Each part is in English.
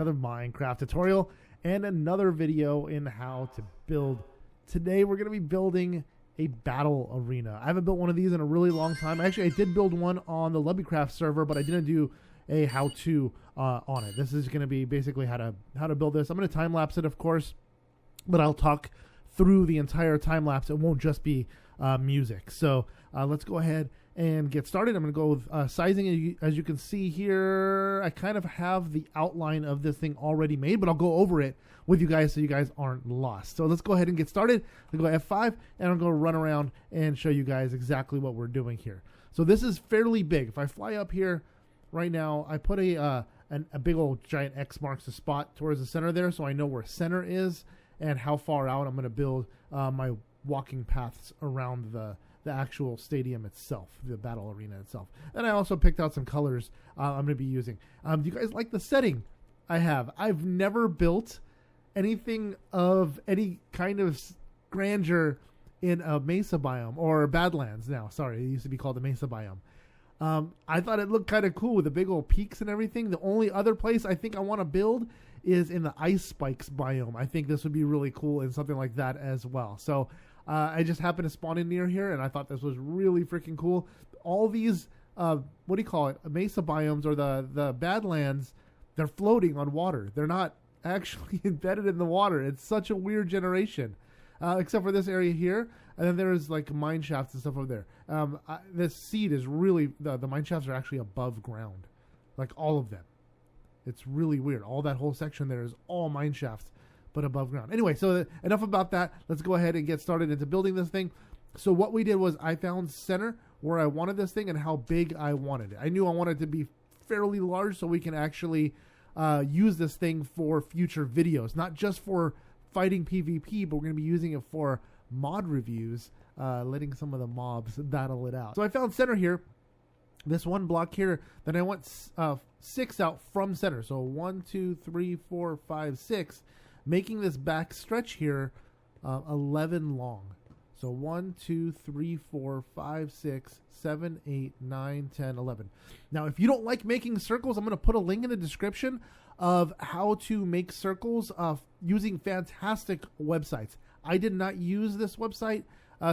Another Minecraft tutorial and another video in how to build. Today we're going to be building a battle arena. I haven't built one of these in a really long time. Actually, I did build one on the Lobbycraft server, but I didn't do a how-to on it. This is going to be basically how to build this. I'm going to time lapse it, of course, but I'll talk through the entire time lapse. It won't just be music. So let's go ahead and get started. I'm going to go with sizing. As you can see here, I kind of have the outline of this thing already made, but I'll go over it with you guys so you guys aren't lost. So let's go ahead and get started. I'll go F5 and I'm going to run around and show you guys exactly what we're doing here. So this is fairly big. If I fly up here right now, I put a big old giant X marks the spot towards the center there, so I know where center is and how far out I'm going to build my walking paths around the actual stadium itself, the battle arena itself. And I also picked out some colors I'm going to be using. Do you guys like the setting I have? I've never built anything of any kind of grandeur in a mesa biome, or Badlands now. Sorry, it used to be called the mesa biome. I thought it looked kind of cool with the big old peaks and everything. The only other place I think I want to build is in the ice spikes biome. I think this would be really cool in something like that as well. So I just happened to spawn in near here, and I thought this was really freaking cool. All these, what do you call it, mesa biomes or the Badlands, they're floating on water. They're not actually embedded in the water. It's such a weird generation, except for this area here. And then there's like mine shafts and stuff over there. This seed is really, the mine shafts are actually above ground, like all of them. It's really weird. All that whole section there is all mine shafts, but above ground. Anyway, so enough about that. Let's go ahead and get started into building this thing. So what we did was I found center where I wanted this thing and how big I wanted it. I knew I wanted it to be fairly large so we can actually use this thing for future videos, not just for fighting PvP, but we're going to be using it for mod reviews, letting some of the mobs battle it out. So I found center here, this one block here, then I went 6 out from center. So 1, 2, 3, 4, 5, 6, making this back stretch here 11 long. So 1, 2, 3, 4, 5, 6, 7, 8, 9, 10, 11. Now, if you don't like making circles, I'm going to put a link in the description of how to make circles using fantastic websites. I did not use this website,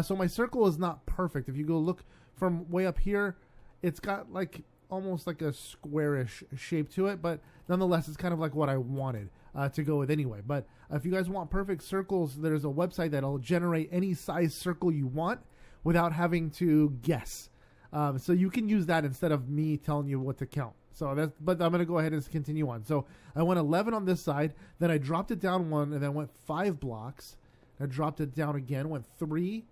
so my circle is not perfect. If you go look from way up here, it's got like almost like a squarish shape to it, but nonetheless, it's kind of like what I wanted to go with anyway. But if you guys want perfect circles, there's a website that'll generate any size circle you want without having to guess. So you can use that instead of me telling you what to count. So but I'm going to go ahead and continue on. So I went 11 on this side, then I dropped it down 1, and then went 5 blocks. I dropped it down again, went 3,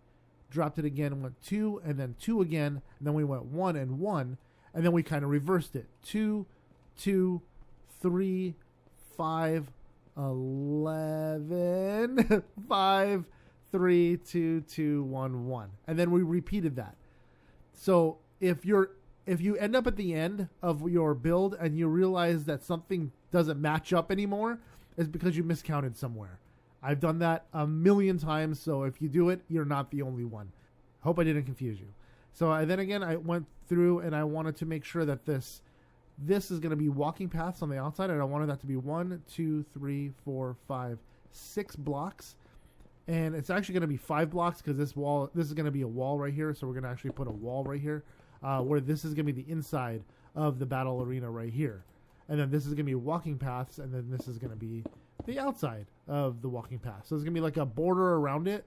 dropped it again, went 2, and then 2 again, and then we went 1 and 1, and then we kind of reversed it. 2, 2, 3, 5, 11, 5, 3, 2, 2, 1, 1. And then we repeated that. So if you end up at the end of your build and you realize that something doesn't match up anymore, it's because you miscounted somewhere. I've done that a million times, so if you do it, you're not the only one. Hope I didn't confuse you. So then again, I went through and I wanted to make sure that this is going to be walking paths on the outside, and I wanted that to be 1, 2, 3, 4, 5, 6 blocks. And it's actually going to be 5 blocks because this is going to be a wall right here, so we're going to actually put a wall right here, where this is going to be the inside of the battle arena right here. And then this is going to be walking paths, and then this is going to be the outside of the walking path. So there's going to be like a border around it,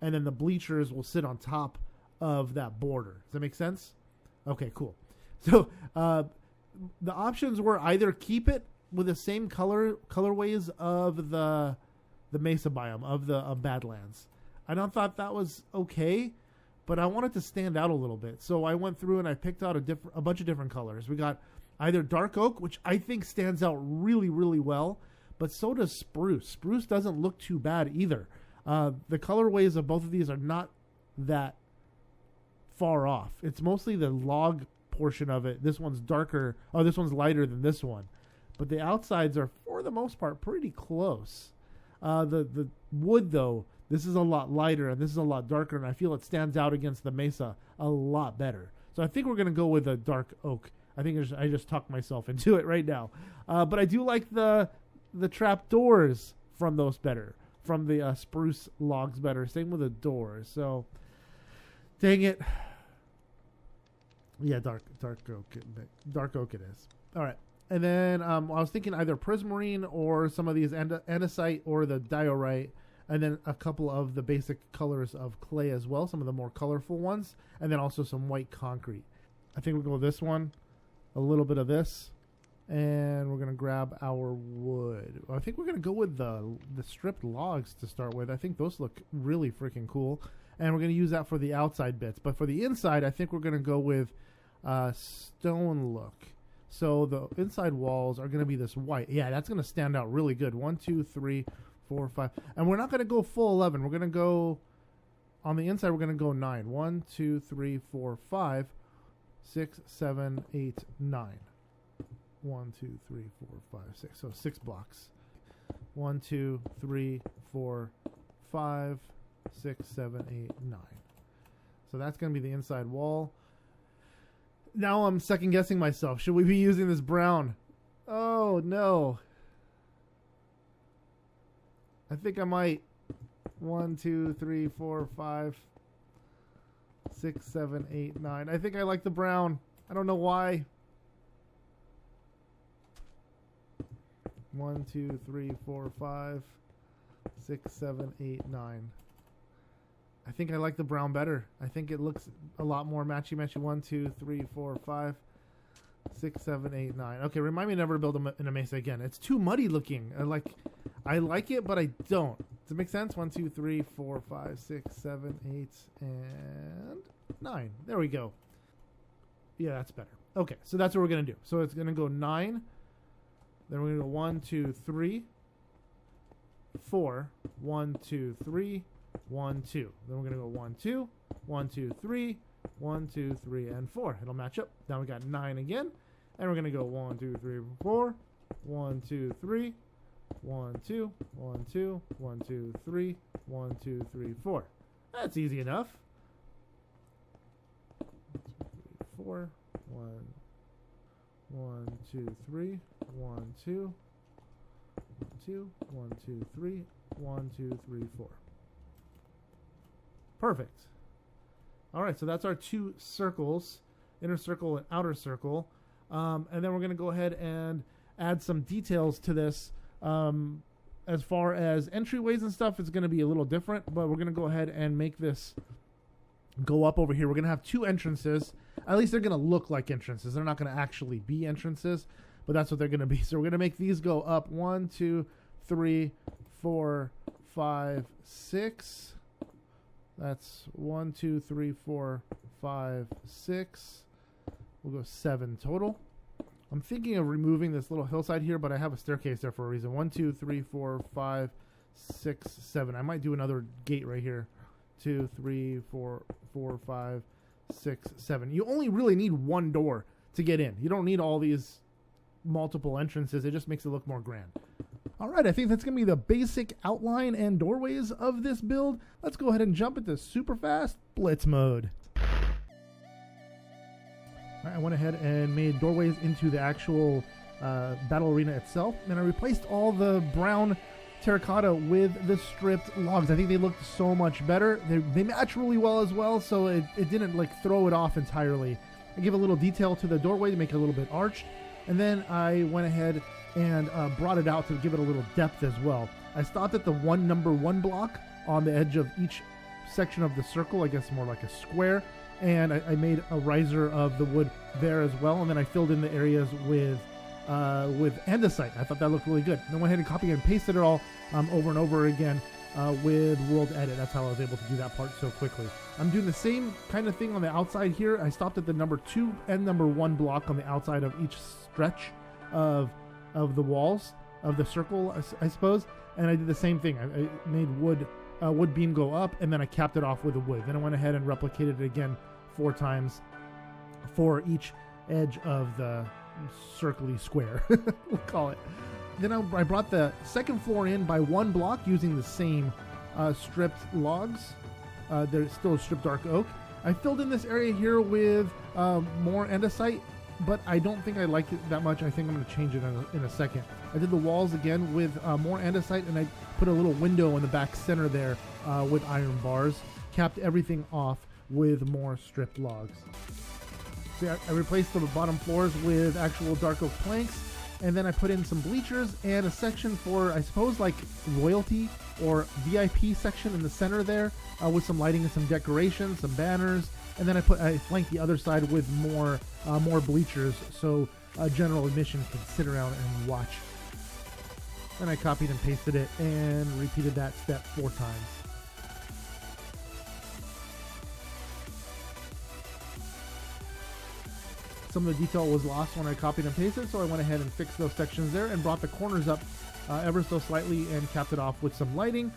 and then the bleachers will sit on top of that border. Does that make sense? Okay, cool. So the options were either keep it with the same colorways of the mesa biome, of the Badlands. I thought that was okay, but I wanted to stand out a little bit. So I went through and I picked out a bunch of different colors. We got either dark oak, which I think stands out really, really well, but so does spruce. Spruce doesn't look too bad either. The colorways of both of these are not that far off. It's mostly the log portion of it. This one's darker. Oh, this one's lighter than this one. But the outsides are, for the most part, pretty close. The wood, though, this is a lot lighter and this is a lot darker, and I feel it stands out against the mesa a lot better. So I think we're going to go with a dark oak I think I just talked myself into it right now. But I do like the trap doors from those better, from the spruce logs better. Same with the doors. So, dang it. Yeah, dark oak it is. All right. And then I was thinking either prismarine or some of these andesite or the diorite, and then a couple of the basic colors of clay as well, some of the more colorful ones, and then also some white concrete. I think we'll go with this one, a little bit of this, and we're going to grab our wood. I think we're going to go with the stripped logs to start with. I think those look really freaking cool, and we're going to use that for the outside bits. But for the inside, I think we're going to go with stone look. So the inside walls are going to be this white. Yeah, that's going to stand out really good. 1, 2, 3, 4, 5. And we're not going to go full 11. We're going to go, on the inside, we're going to go 9. 1, 2, 3, 4, 5, 6, 7, 8, 9. 1, 2, 3, 4, 5, 6. So 6 blocks. 1, 2, 3, 4, 5, 6, 7, 8, 9. So that's going to be the inside wall. Now I'm second guessing myself. Should we be using this brown? Oh no. I think I might. 1, 2, 3, 4, 5, 6, 7, 8, 9. I think I like the brown. I don't know why. 1, 2, 3, 4, 5, 6, 7, 8, 9. I think I like the brown better. I think it looks a lot more matchy-matchy. 1, 2, 3, 4, 5, 6, 7, 8, 9. Okay, remind me never to build in a mesa again. It's too muddy looking. I like it, but I don't. Does it make sense? 1, 2, 3, 4, 5, 6, 7, 8, and 9. There we go. Yeah, that's better. Okay, so that's what we're going to do. So it's going to go 9. Then we're going to go 1, 2, 3, 4, 1, 2, 3, 1, 2. Then we're going to go 1, 2, 1, 2, 3, 1, 2, 3, and 4. It'll match up. Now we got 9 again. And we're going to go 1, 2, 3, 4, 1, 2, 3, 1, 2, 1, 2, 1, 2, 3, 1, 2, 3, 4. That's easy enough. 4, 1, 1, 2, 3, 1, 2, 2, 1, 2, 3, 1, 2, 3, 4. Perfect. All right, so that's our 2 circles, inner circle and outer circle. And then we're going to go ahead and add some details to this. As far as entryways and stuff, it's going to be a little different, but we're going to go ahead and make this go up over here. We're going to have 2 entrances. At least they're going to look like entrances. They're not going to actually be entrances, but that's what they're going to be. So we're going to make these go up 1, 2, 3, 4, 5, 6. That's 1, 2, 3, 4, 5, 6. We'll go 7 total. I'm thinking of removing this little hillside here, but I have a staircase there for a reason. 1, 2, 3, 4, 5, 6, 7. I might do another gate right here. 2, 3, 4, 5, 6, 7. You only really need 1 door to get in. You don't need all these multiple entrances. It just makes it look more grand. All right, I think that's going to be the basic outline and doorways of this build. Let's go ahead and jump into super fast blitz mode. All right, I went ahead and made doorways into the actual battle arena itself, and I replaced all the brown terracotta with the stripped logs. I think they looked so much better. They match really well as well, so it didn't like throw it off entirely. I give a little detail to the doorway to make it a little bit arched, and then I went ahead and brought it out to give it a little depth as well. I stopped at the number 1 block on the edge of each section of the circle, I guess more like a square, and I made a riser of the wood there as well, and then I filled in the areas with andesite. I thought that looked really good. And then went ahead and copied and pasted it all over and over again with World Edit. That's how I was able to do that part so quickly. I'm doing the same kind of thing on the outside here. I stopped at the number 2 and number 1 block on the outside of each stretch of the walls of the circle, I suppose, and I did the same thing. I made wood beam go up, and then I capped it off with a wood. Then I went ahead and replicated it again 4 times for each edge of the circly square, we'll call it. Then I brought the second floor in by 1 block using the same stripped logs. They're still stripped dark oak. I filled in this area here with more andesite but I don't think I like it that much. I think I'm going to change it in a second. I did the walls again with more andesite, and I put a little window in the back center there with iron bars. Capped everything off with more stripped logs. So I replaced the bottom floors with actual dark oak planks, and then I put in some bleachers and a section for, I suppose, like royalty or VIP section in the center there with some lighting and some decorations, some banners, and then I flanked the other side with more bleachers so general admission can sit around and watch. Then I copied and pasted it and repeated that step 4 times. Some of the detail was lost when I copied and pasted, so I went ahead and fixed those sections there and brought the corners up ever so slightly and capped it off with some lighting.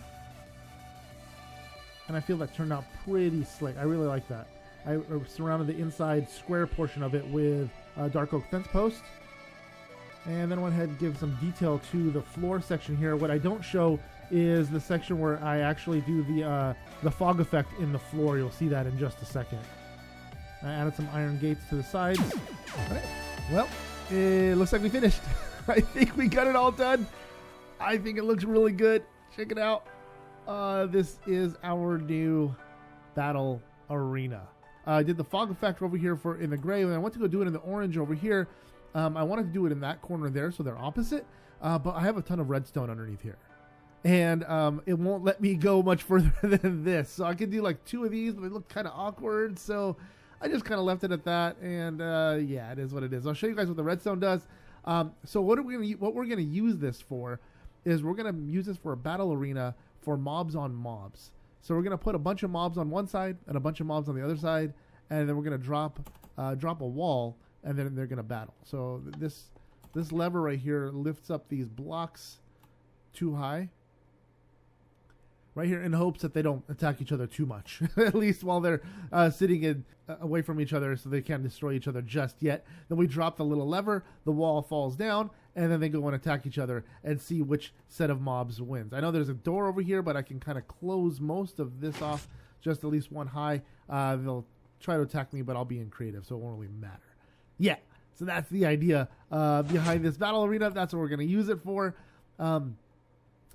And I feel that turned out pretty slick. I really like that. I surrounded the inside square portion of it with dark oak fence posts. And then went ahead and give some detail to the floor section here. What I don't show is the section where I actually do the fog effect in the floor. You'll see that in just a second. I added some iron gates to the sides. All right. Well, it looks like we finished. I think we got it all done. I think it looks really good. Check it out. This is our new battle arena. I did the fog effect over here in the gray, and I went to go do it in the orange over here. I wanted to do it in that corner there, so they're opposite. But I have a ton of redstone underneath here, and it won't let me go much further than this. So I could do like 2 of these, but they look kind of awkward. So I just kind of left it at that, and yeah, it is what it is. I'll show you guys what the redstone does. So what we're gonna use this for is we're gonna use this for a battle arena for mobs on mobs. So we're gonna put a bunch of mobs on one side and a bunch of mobs on the other side, and then we're gonna drop a wall, and then they're gonna battle. So this lever right here lifts up these blocks too high right here in hopes that they don't attack each other too much, at least while they're sitting away from each other so they can't destroy each other just yet. Then we drop the little lever, the wall falls down, and then they go and attack each other and see which set of mobs wins. I know there's a door over here, but I can kind of close most of this off, just at least one high. They'll try to attack me, but I'll be in creative, so it won't really matter. Yeah, so that's the idea behind this battle arena. That's what we're going to use it for.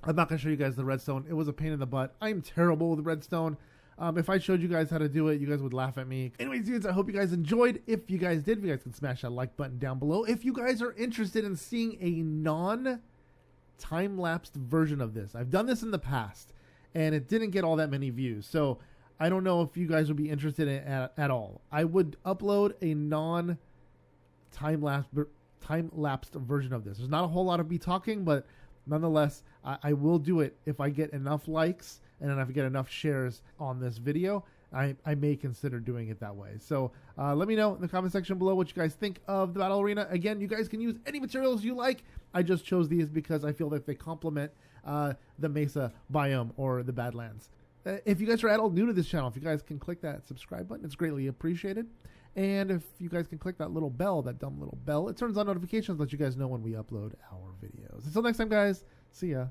I'm not going to show you guys the redstone. It was a pain in the butt. I'm terrible with redstone. If I showed you guys how to do it, you guys would laugh at me. Anyways, dudes, I hope you guys enjoyed. If you guys did, you guys can smash that like button down below. If you guys are interested in seeing a non-time-lapsed version of this. I've done this in the past, and it didn't get all that many views. So I don't know if you guys would be interested in it at all. I would upload a non-time-lapsed version of this. There's not a whole lot of me talking, but nonetheless, I will do it if I get enough likes and if I get enough shares on this video. I may consider doing it that way. So let me know in the comment section below what you guys think of the battle arena. Again, you guys can use any materials you like. I just chose these because I feel that they complement the Mesa biome or the Badlands. If you guys are at all new to this channel, if you guys can click that subscribe button, it's greatly appreciated. And if you guys can click that little bell, that dumb little bell, it turns on notifications, let you guys know when we upload our videos. Until next time, guys, see ya.